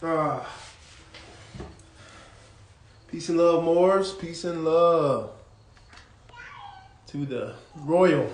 Ah, peace and love, Moors. Peace and love to the royal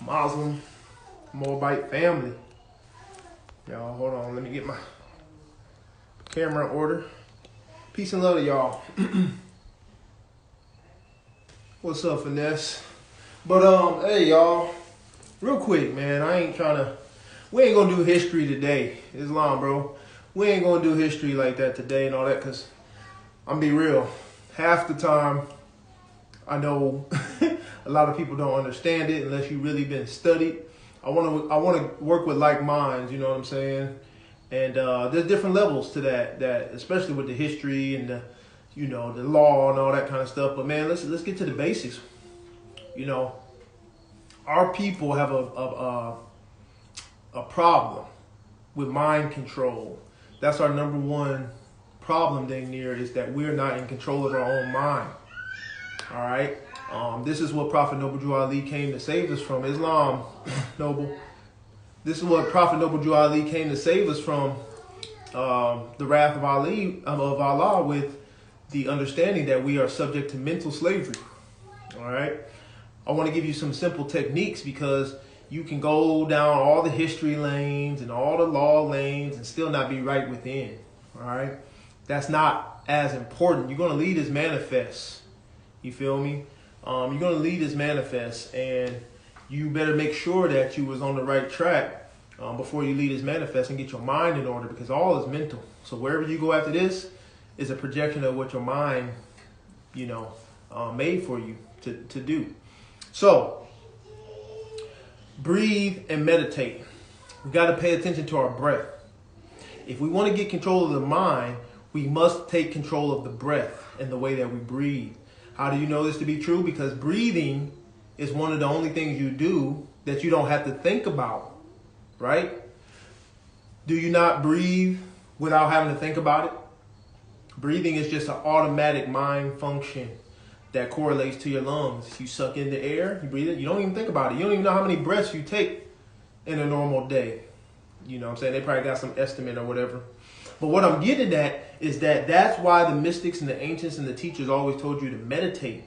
Muslim Moabite family. Y'all, hold on. Let me get my camera in order. Peace and love to y'all. What's up, Finesse? But hey, y'all. Real quick, man. We ain't gonna do history today. Islam, bro. We ain't gonna do history like that today and all that, because I'm be real. Half the time, I know a lot of people don't understand it unless you really been studied. I wanna work with like minds, you know what I'm saying? And there's different levels to that especially with the history and the law and all that kind of stuff. But man, let's get to the basics. You know, our people have a problem with mind control. That's our number one problem dang near, is that we're not in control of our own mind. All right. This is what Prophet Noble Drew Ali came to save us from. Islam, Noble. This is what Prophet Noble Drew Ali came to save us from the wrath of Allah, with the understanding that we are subject to mental slavery. All right. I want to give you some simple techniques, because you can go down all the history lanes and all the law lanes and still not be right within. All right. That's not as important. You're going to lead as manifest. You feel me? You're going to lead as manifest, and you better make sure that you was on the right track before you lead as manifest and get your mind in order, because all is mental. So wherever you go after this is a projection of what your mind, made for you to do. So breathe and meditate. We got to pay attention to our breath. If we want to get control of the mind, we must take control of the breath and the way that we breathe. How do you know this to be true? Because breathing is one of the only things you do that you don't have to think about, right? Do you not breathe without having to think about it? Breathing is just an automatic mind function that correlates to your lungs. You suck in the air, you breathe it, you don't even think about it. You don't even know how many breaths you take in a normal day. You know what I'm saying? They probably got some estimate or whatever. But what I'm getting at is that that's why the mystics and the ancients and the teachers always told you to meditate.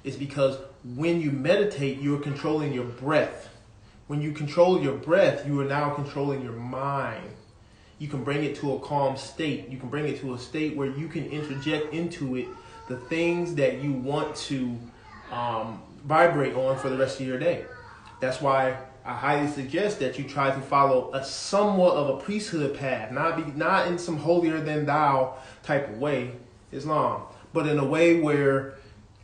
It's because when you meditate, you're controlling your breath. When you control your breath, you are now controlling your mind. You can bring it to a calm state. You can bring it to a state where you can interject into it the things that you want to vibrate on for the rest of your day. That's why I highly suggest that you try to follow a somewhat of a priesthood path, not in some holier than thou type of way, Islam, but in a way where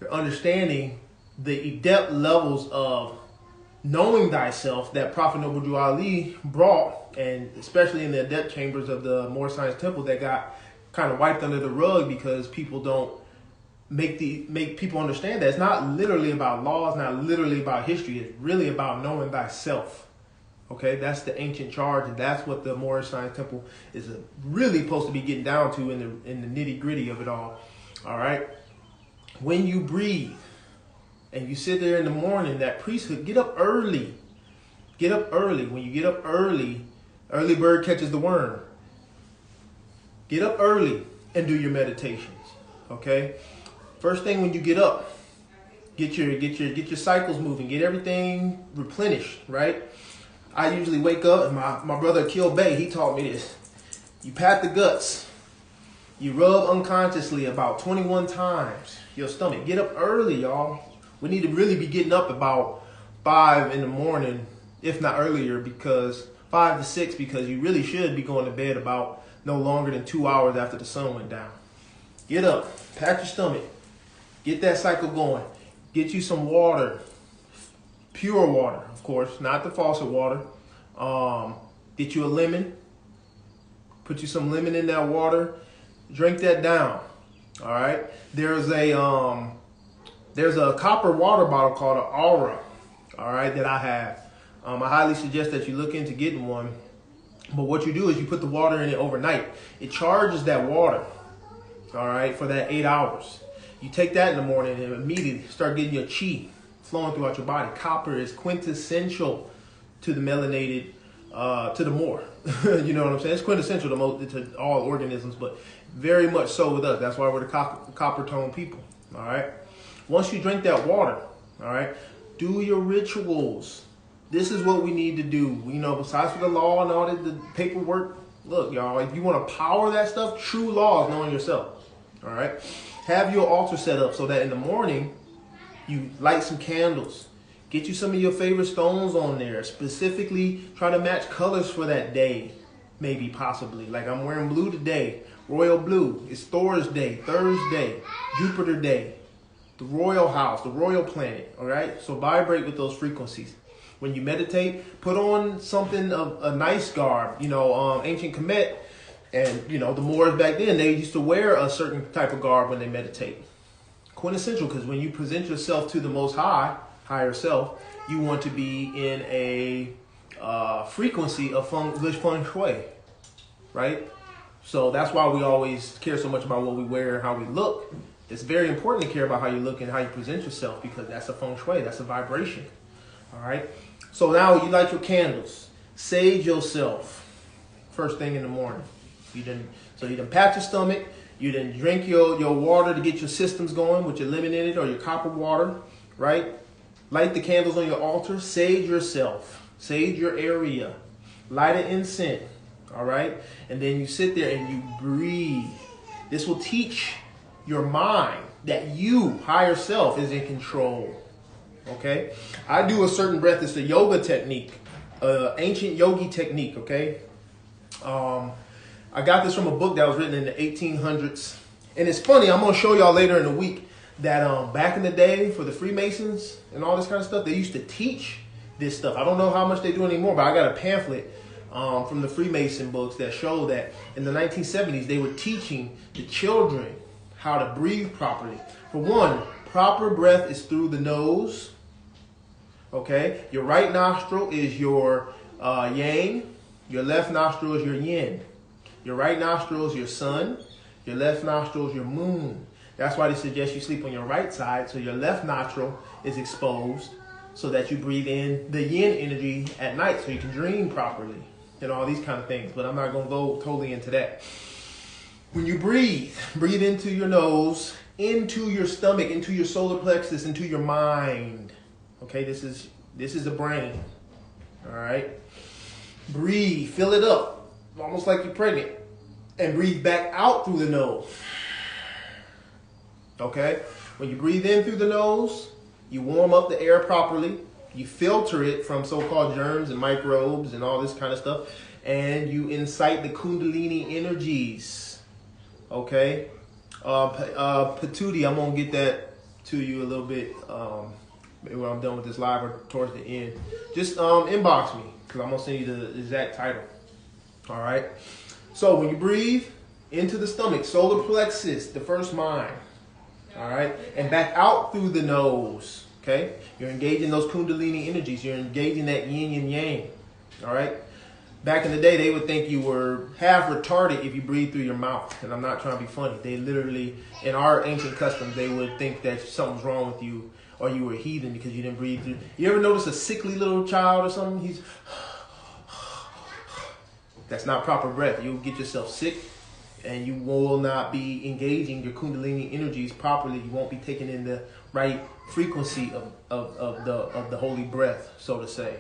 you're understanding the adept levels of knowing thyself that Prophet Noble Drew Ali brought, and especially in the adept chambers of the Moorish Science Temple that got kind of wiped under the rug because people don't make people understand that it's not literally about laws, not literally about history. It's really about knowing thyself. Okay, that's the ancient charge, and that's what the Moorish Science Temple is really supposed to be getting down to in the nitty gritty of it all. All right, when you breathe and you sit there in the morning, that priesthood, get up early. Get up early. When you get up early, early bird catches the worm. Get up early and do your meditations. Okay. First thing when you get up, get your cycles moving, get everything replenished, right? I usually wake up, and my brother Akil Bey, he taught me this. You pat the guts. You rub unconsciously about 21 times your stomach. Get up early, y'all. We need to really be getting up about 5 in the morning, if not earlier, because 5 to 6, because you really should be going to bed about no longer than 2 hours after the sun went down. Get up, pat your stomach. Get that cycle going. Get you some water. Pure water, of course, not the faucet water. Get you a lemon. Put you some lemon in that water. Drink that down. All right. There's a copper water bottle called an Aura. All right, that I have. I highly suggest that you look into getting one. But what you do is you put the water in it overnight. It charges that water. All right, for that 8 hours. You take that in the morning and immediately start getting your chi flowing throughout your body. Copper is quintessential to the melanated to the Moor. You know what I'm saying? It's quintessential to all organisms, but very much so with us. That's why we're the copper tone people. All right. Once you drink that water, all right, do your rituals. This is what we need to do. You know, besides for the law and all the paperwork, look, y'all, if you want to power that stuff, true law is knowing yourself. All right. Have your altar set up so that in the morning you light some candles. Get you some of your favorite stones on there. Specifically, try to match colors for that day. Maybe, possibly. Like I'm wearing blue today. Royal blue. It's Thor's day, Thursday, Jupiter day, the royal house, the royal planet. All right. So vibrate with those frequencies. When you meditate, put on something of a nice garb. You know, ancient Kemet, and you know the Moors back then, they used to wear a certain type of garb when they meditate. Quintessential, because when you present yourself to the Most High, higher self, you want to be in a frequency of good feng shui, right? So that's why we always care so much about what we wear and how we look. It's very important to care about how you look and how you present yourself, because that's a feng shui, that's a vibration. All right. So now you light your candles, sage yourself first thing in the morning. You done pat your stomach, you done drink your water to get your systems going with your lemonade or your copper water, right? Light the candles on your altar, sage yourself, sage your area, light an incense, all right? And then you sit there and you breathe. This will teach your mind that you, higher self, is in control. Okay, I do a certain breath. It's a yoga technique, ancient yogi technique. Okay, I got this from a book that was written in the 1800s, and it's funny. I'm gonna show y'all later in the week that back in the day for the Freemasons and all this kind of stuff, they used to teach this stuff. I don't know how much they do anymore, but I got a pamphlet from the Freemason books that show that in the 1970s they were teaching the children how to breathe properly. For one, proper breath is through the nose. Okay, your right nostril is your yang, your left nostril is your yin. Your right nostril is your sun, your left nostril is your moon. That's why they suggest you sleep on your right side so your left nostril is exposed so that you breathe in the yin energy at night so you can dream properly and all these kind of things. But I'm not going to go totally into that. When you breathe into your nose, into your stomach, into your solar plexus, into your mind. Okay, this is the brain. All right. Breathe, fill it up, almost like you're pregnant, and breathe back out through the nose. Okay. When you breathe in through the nose, you warm up the air properly. You filter it from so-called germs and microbes and all this kind of stuff, and you incite the Kundalini energies. Okay. Patootie, I'm gonna get that to you a little bit when I'm done with this live or towards the end. Just inbox me because I'm gonna send you the exact title. All right. So when you breathe into the stomach, solar plexus, the first mind. All right, and back out through the nose. Okay, you're engaging those Kundalini energies. You're engaging that yin and yang. All right. Back in the day, they would think you were half retarded if you breathe through your mouth. And I'm not trying to be funny. They literally, in our ancient customs, they would think that something's wrong with you or you were a heathen because you didn't breathe through. You ever notice a sickly little child or something? That's not proper breath. You'll get yourself sick and you will not be engaging your Kundalini energies properly. You won't be taking in the right frequency of the holy breath, so to say.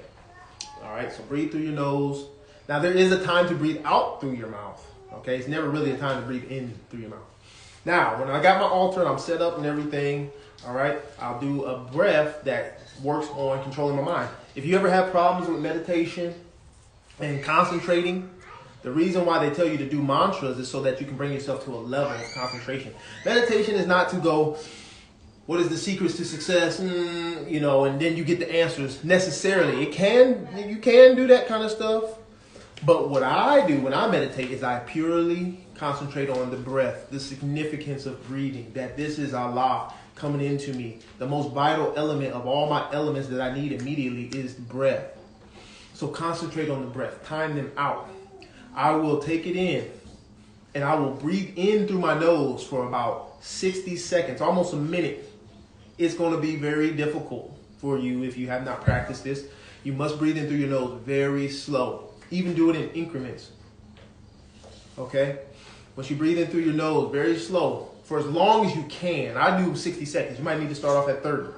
All right, so breathe through your nose. Now, there is a time to breathe out through your mouth, okay? It's never really a time to breathe in through your mouth. Now, when I got my altar and I'm set up and everything, all right, I'll do a breath that works on controlling my mind. If you ever have problems with meditation and concentrating, the reason why they tell you to do mantras is so that you can bring yourself to a level of concentration. Meditation is not to go, what is the secrets to success, and then you get the answers necessarily. You can do that kind of stuff. But what I do when I meditate is I purely concentrate on the breath, the significance of breathing, that this is Allah coming into me. The most vital element of all my elements that I need immediately is the breath. So concentrate on the breath, time them out. I will take it in and I will breathe in through my nose for about 60 seconds, almost a minute. It's going to be very difficult for you if you have not practiced this. You must breathe in through your nose very slow. Even do it in increments. Okay? Once you breathe in through your nose, very slow, for as long as you can. I do 60 seconds. You might need to start off at 30.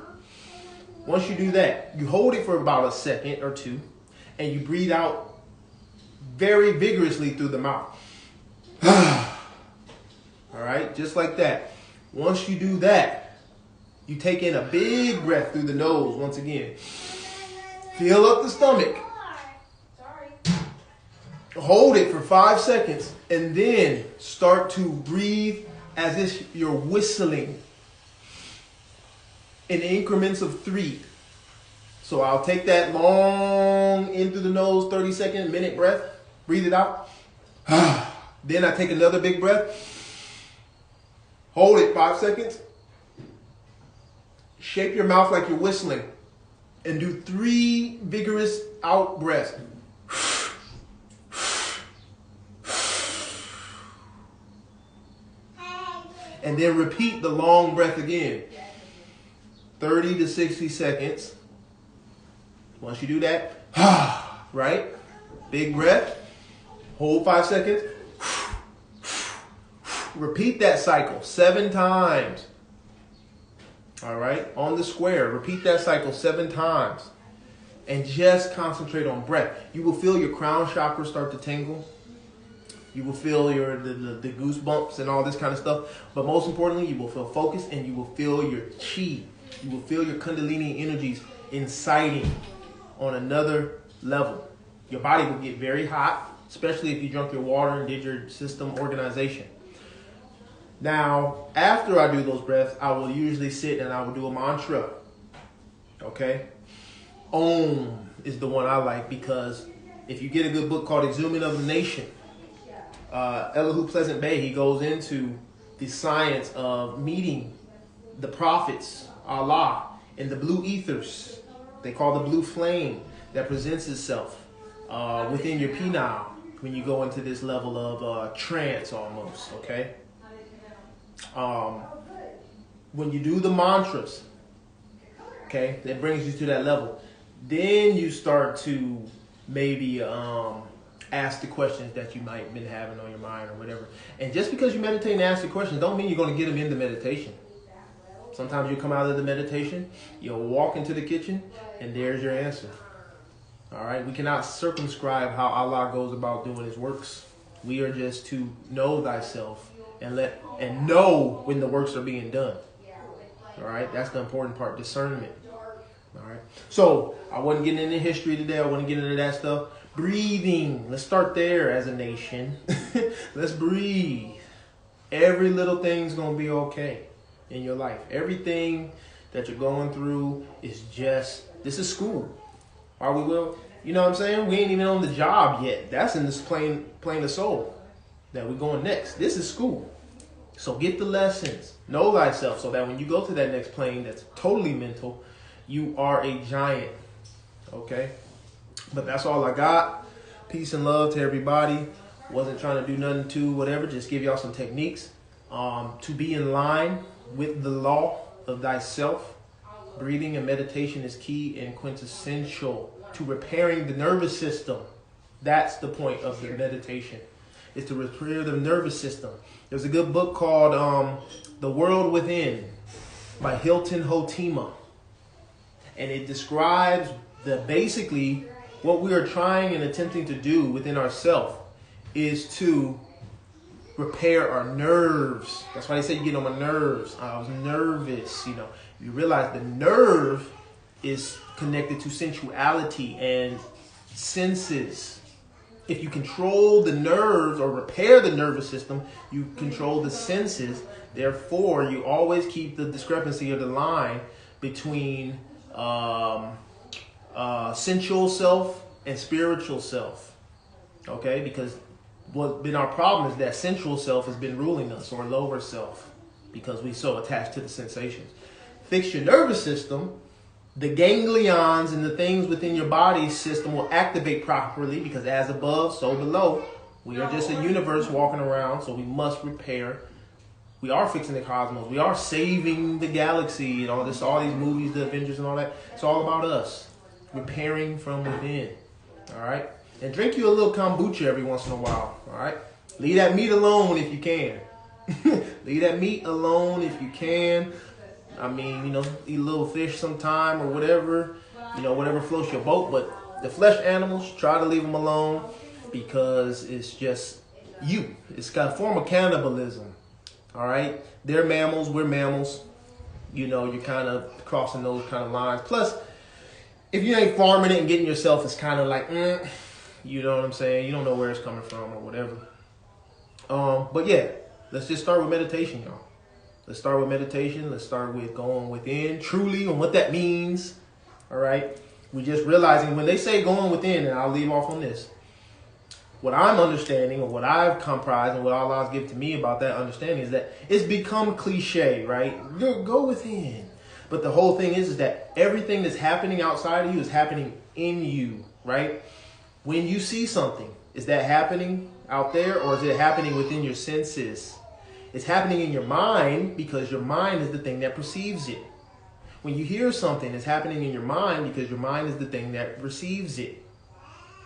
Once you do that, you hold it for about a second or two, and you breathe out very vigorously through the mouth. All right, just like that. Once you do that, you take in a big breath through the nose once again. Fill up the stomach. Hold it for 5 seconds, and then start to breathe as if you're whistling in increments of 3. So I'll take that long in through the nose, 30-second, minute breath. Breathe it out. Then I take another big breath. Hold it 5 seconds. Shape your mouth like you're whistling. And do 3 vigorous out breaths. And then repeat the long breath again. 30 to 60 seconds. Once you do that, right? Big breath. Hold 5 seconds. Repeat that cycle 7 times. All right? On the square. Repeat that cycle 7 times. And just concentrate on breath. You will feel your crown chakra start to tingle. You will feel the goosebumps and all this kind of stuff. But most importantly, you will feel focused and you will feel your chi. You will feel your kundalini energies inciting on another level. Your body will get very hot, especially if you drank your water and did your system organization. Now, after I do those breaths, I will usually sit and I will do a mantra. Okay? Om is the one I like because if you get a good book called Exhuming of the Nation, Elihu Pleasant Bay, he goes into the science of meeting the prophets, Allah, in the blue ethers. They call the blue flame that presents itself within your penile when you go into this level of trance almost, okay? When you do the mantras, okay, that brings you to that level. Then you start to maybe ask the questions that you might have been having on your mind or whatever. And just because you meditate and ask the questions don't mean you're going to get them into meditation. Sometimes you come out of the meditation, you'll walk into the kitchen, and there's your answer. All right? We cannot circumscribe how Allah goes about doing his works. We are just to know thyself and know when the works are being done. All right? That's the important part, discernment. All right? So, I wasn't getting into history today. I wasn't getting into that stuff. Breathing. Let's start there as a nation. Let's breathe. Every little thing's going to be okay in your life. Everything that you're going through is just, this is school. Are we will? You know what I'm saying? We ain't even on the job yet. That's in this plane of soul that we're going next. This is school. So get the lessons. Know thyself so that when you go to that next plane that's totally mental, you are a giant. Okay? But that's all I got. Peace and love to everybody. Wasn't trying to do nothing to whatever. Just give y'all some techniques to be in line with the law of thyself. Breathing and meditation is key and quintessential to repairing the nervous system. That's the point of the meditation, is to repair the nervous system. There's a good book called The World Within by Hilton Hotima. And it describes basically what we are trying and attempting to do within ourselves is to repair our nerves. That's why they say you get on my nerves. I was nervous, you know. You realize the nerve is connected to sensuality and senses. If you control the nerves or repair the nervous system, you control the senses. Therefore, you always keep the discrepancy of the line between sensual self and spiritual self. Okay? Because what's been our problem is that sensual self has been ruling us, or lower self, because we're so attached to the sensations. Fix your nervous system, the ganglions and the things within your body system will activate properly, because as above, so below. We are just a universe walking around, so we must repair. We are fixing the cosmos. We are saving the galaxy and all this, all these movies, the Avengers and all that. It's all about us repairing from within. All right? And drink you a little kombucha every once in a while, all right? Leave that meat alone if you can. Leave that meat alone if you can. I mean, you know, eat a little fish sometime or whatever, you know, whatever floats your boat. But the flesh animals, try to leave them alone because it's just you. It's got a form of cannibalism, all right? They're mammals, we're mammals. You know, you're kind of crossing those kind of lines. Plus, if you ain't farming it and getting yourself, it's kind of like, you know what I'm saying? You don't know where it's coming from or whatever. But yeah, let's just start with meditation, y'all. Let's start with meditation. Let's start with going within truly and what that means. All right. We just realizing when they say going within, and I'll leave off on this. What I'm understanding or what I've comprised and what Allah's given to me about that understanding is that it's become cliche, right? Go within. But the whole thing is that everything that's happening outside of you is happening in you, right? When you see something, is that happening out there or is it happening within your senses? It's happening in your mind because your mind is the thing that perceives it. When you hear something, it's happening in your mind because your mind is the thing that receives it.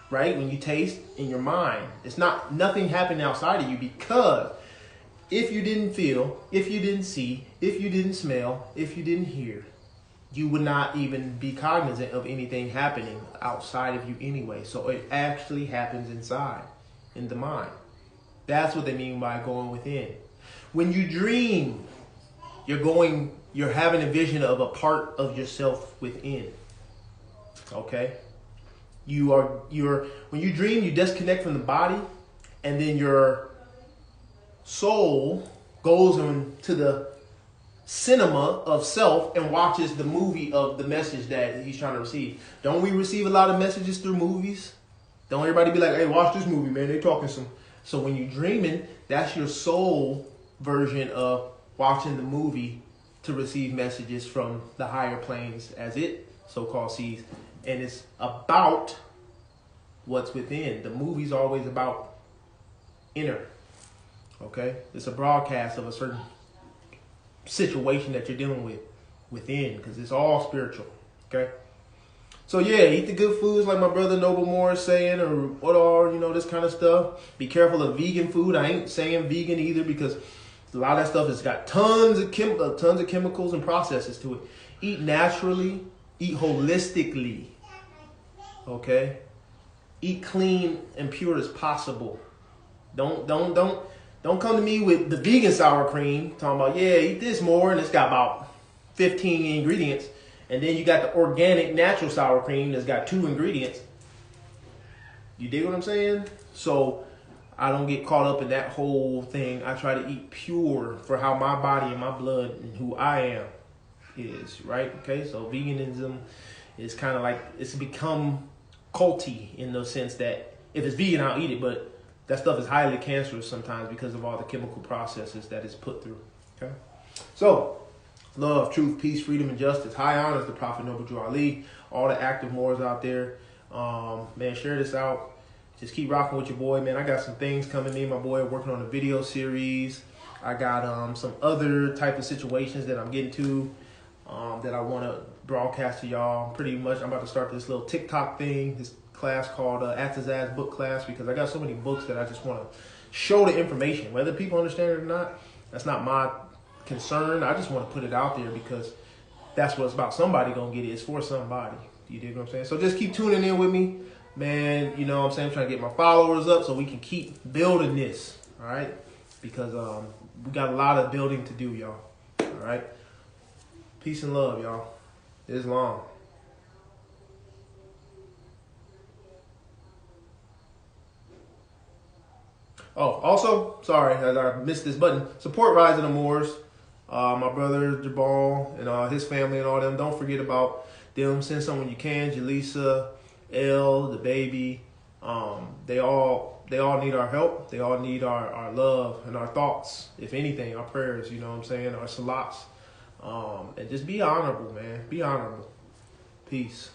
Right? When you taste in your mind, it's nothing happening outside of you, because if you didn't feel, if you didn't see, if you didn't smell, if you didn't hear, you would not even be cognizant of anything happening outside of you anyway. So it actually happens inside, in the mind. That's what they mean by going within. When you dream, you're having a vision of a part of yourself within. Okay? When you dream, you disconnect from the body, and then your soul goes into the cinema of self and watches the movie of the message that he's trying to receive. Don't we receive a lot of messages through movies? Don't everybody be like, hey, watch this movie, man. They talking some. So when you're dreaming, that's your soul version of watching the movie to receive messages from the higher planes as it so-called sees. And it's about what's within. The movie's always about inner. Okay? It's a broadcast of a certain situation that you're dealing with within, because it's all spiritual. Okay? So yeah, eat the good foods like my brother Noble Moore is saying, or what are, you know, this kind of stuff. Be careful of vegan food. I ain't saying vegan either, because a lot of that stuff has got tons of chemicals and processes to it. Eat naturally. Eat holistically. Okay? Eat clean and pure as possible. Don't come to me with the vegan sour cream talking about, yeah, eat this more, and it's got about 15 ingredients. And then you got the organic natural sour cream that's got 2 ingredients. You dig what I'm saying? So I don't get caught up in that whole thing. I try to eat pure for how my body and my blood and who I am is, right? Okay, so veganism is kind of like, it's become culty in the sense that if it's vegan, I'll eat it, but that stuff is highly cancerous sometimes because of all the chemical processes that it's put through. Okay, so love, truth, peace, freedom, and justice. High honors the Prophet Noble Drew Ali. All the active Moors out there, man, share this out. Just keep rocking with your boy, man. I got some things coming. Me and my boy are working on a video series. I got some other type of situations that I'm getting to that I want to broadcast to y'all. Pretty much, I'm about to start this little TikTok thing, this class called Atazaz Book Class, because I got so many books that I just want to show the information. Whether people understand it or not, that's not my concern. I just want to put it out there because that's what it's about. Somebody gonna get it. It's for somebody. You dig what I'm saying? So just keep tuning in with me, man. You know what I'm saying? I'm trying to get my followers up so we can keep building this. All right? Because we got a lot of building to do, y'all. All right? Peace and love, y'all. Islam. Oh, also, sorry, I missed this button. Support Rise of the Moors. My brother Jabal and his family and all them. Don't forget about them. Send someone you can. Jaleesa, El, the baby. They all need our help. They all need our love and our thoughts. If anything, our prayers. You know what I'm saying? Our salats. And just be honorable, man. Be honorable. Peace.